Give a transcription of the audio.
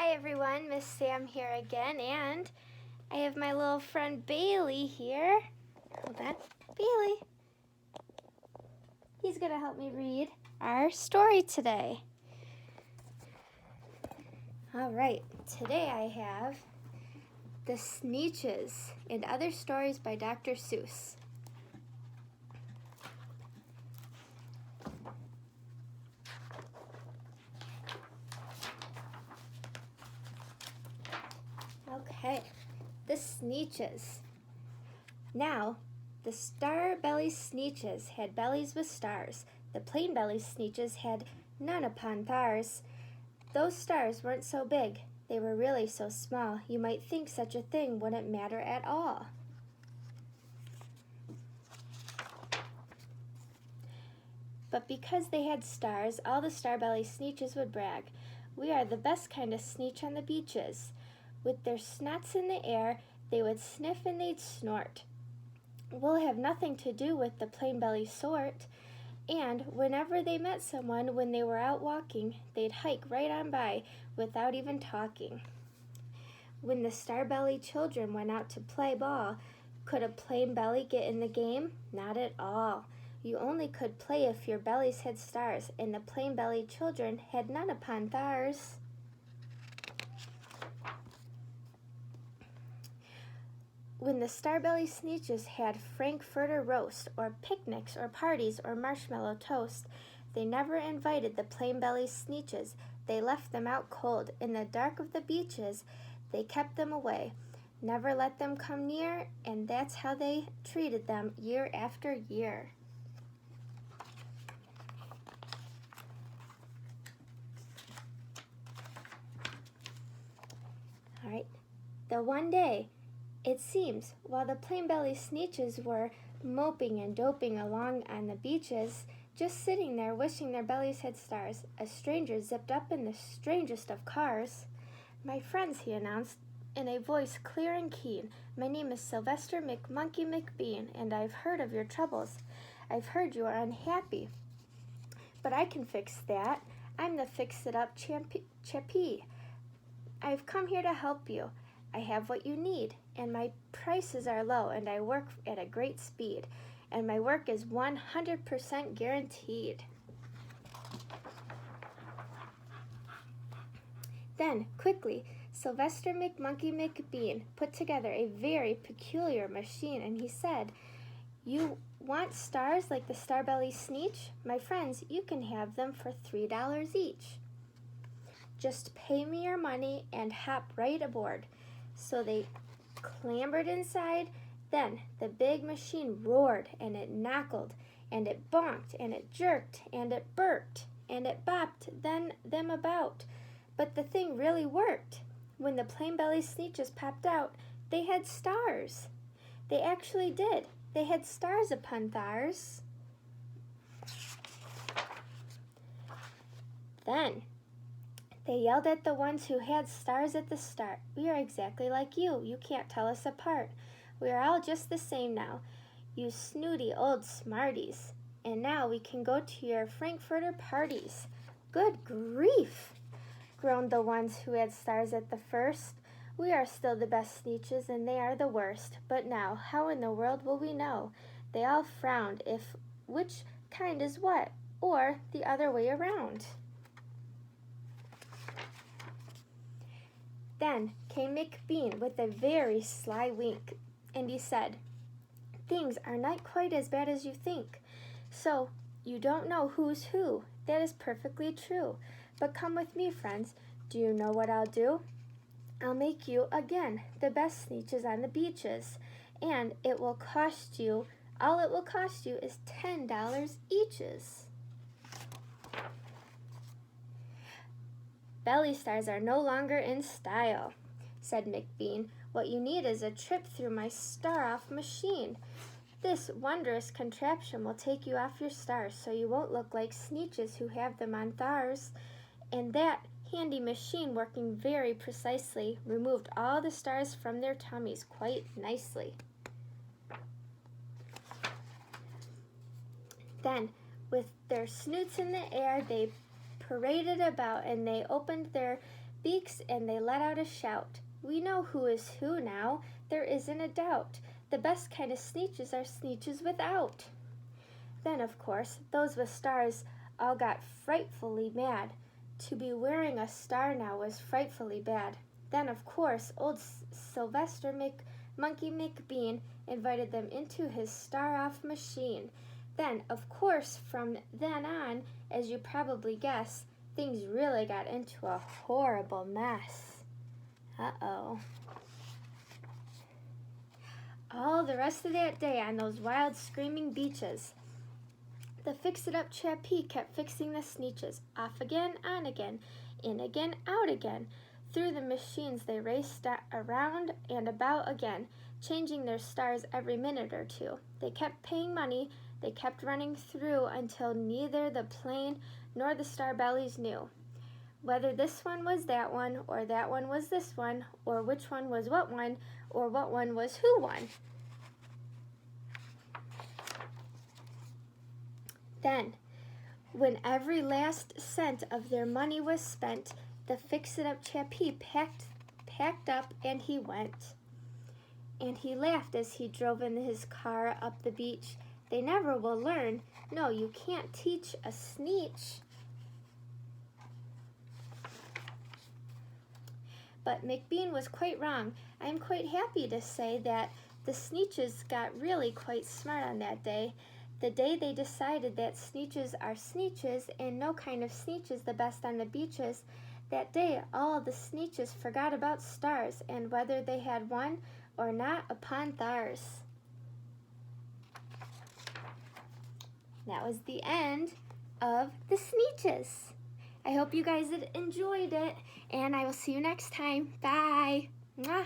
Hi everyone, Miss Sam here again, and I have my little friend Bailey here. Hold on, Bailey. He's gonna help me read our story today. All right, today I have The Sneetches and Other Stories by Dr. Seuss. Okay, The Sneetches. Now, the star-bellied Sneetches had bellies with stars. The plain-bellied Sneetches had none upon thars. Those stars weren't so big. They were really so small, you might think such a thing wouldn't matter at all. But because they had stars, all the star-bellied Sneetches would brag. We are the best kind of Sneetch on the beaches. With their snots in the air, they would sniff and they'd snort. We'll have nothing to do with the plain-belly sort. And whenever they met someone when they were out walking, they'd hike right on by without even talking. When the star-bellied children went out to play ball, could a plain belly get in the game? Not at all. You only could play if your bellies had stars, and the plain-bellied children had none upon thars. When the star-bellied Sneetches had frankfurter roast, or picnics, or parties, or marshmallow toast, they never invited the plain-bellied Sneetches. They left them out cold in the dark of the beaches. They kept them away, never let them come near, and that's how they treated them year after year. All right, the one day, it seems, while the plain-bellied Sneetches were moping and doping along on the beaches, just sitting there wishing their bellies had stars, a stranger zipped up in the strangest of cars. "My friends," he announced, in a voice clear and keen, "my name is Sylvester McMonkey McBean, and I've heard of your troubles. I've heard you are unhappy. But I can fix that. I'm the fix-it-up chappie. I've come here to help you. I have what you need, and my prices are low, and I work at a great speed, and my work is 100% guaranteed." Then, quickly, Sylvester McMonkey McBean put together a very peculiar machine, and he said, "You want stars like the star-bellied Sneetch? My friends, you can have them for $3 each. Just pay me your money and hop right aboard." So they clambered inside. Then the big machine roared, and it knockled, and it bonked, and it jerked, and it burped, and it bopped them about. But the thing really worked. When the plain-bellied Sneetches popped out, they had stars. They actually did. They had stars upon thars. Then they yelled at the ones who had stars at the start. "We are exactly like you. You can't tell us apart. We are all just the same now, you snooty old smarties. And now we can go to your frankfurter parties." "Good grief!" groaned the ones who had stars at the first. "We are still the best Sneetches, and they are the worst. But now, how in the world will we know?" They all frowned if which kind is what, or the other way around. Then came McBean with a very sly wink, and he said, "Things are not quite as bad as you think. So you don't know who's who. That is perfectly true. But come with me, friends. Do you know what I'll do? I'll make you, again, the best Sneetches on the beaches. And it will cost you, all it will cost you is $10 eaches." "Belly stars are no longer in style," said McBean. "What you need is a trip through my star-off machine. This wondrous contraption will take you off your stars, so you won't look like Sneetches who have them on thars." And that handy machine, working very precisely, removed all the stars from their tummies quite nicely. Then, with their snoots in the air, they paraded about, and they opened their beaks and they let out a shout. We know who is who now, there isn't a doubt. The best kind of Sneetches are Sneetches without. Then, of course, those with stars all got frightfully mad. To be wearing a star now was frightfully bad. Then, of course, old Sylvester Monkey McBean invited them into his star-off machine. Then, of course, from then on, as you probably guess, things really got into a horrible mess. Uh-oh. All the rest of that day on those wild screaming beaches, the fix-it-up chappie kept fixing the Sneetches. Off again, on again, in again, out again. Through the machines they raced around and about again, changing their stars every minute or two. They kept paying money, they kept running through until neither the plane nor the star bellies knew whether this one was that one, or that one was this one, or which one was what one, or what one was who one. Then, when every last cent of their money was spent, the fix-it-up chappie packed up and he went. And he laughed as he drove in his car up the beach. They never will learn. No, you can't teach a Sneetch. But McBean was quite wrong. I am quite happy to say that the Sneetches got really quite smart on that day. The day they decided that Sneetches are Sneetches and no kind of Sneetch is the best on the beaches, that day all the Sneetches forgot about stars and whether they had won or not upon thars. That was the end of the Sneetches. I hope you guys enjoyed it, and I will see you next time. Bye. Mwah.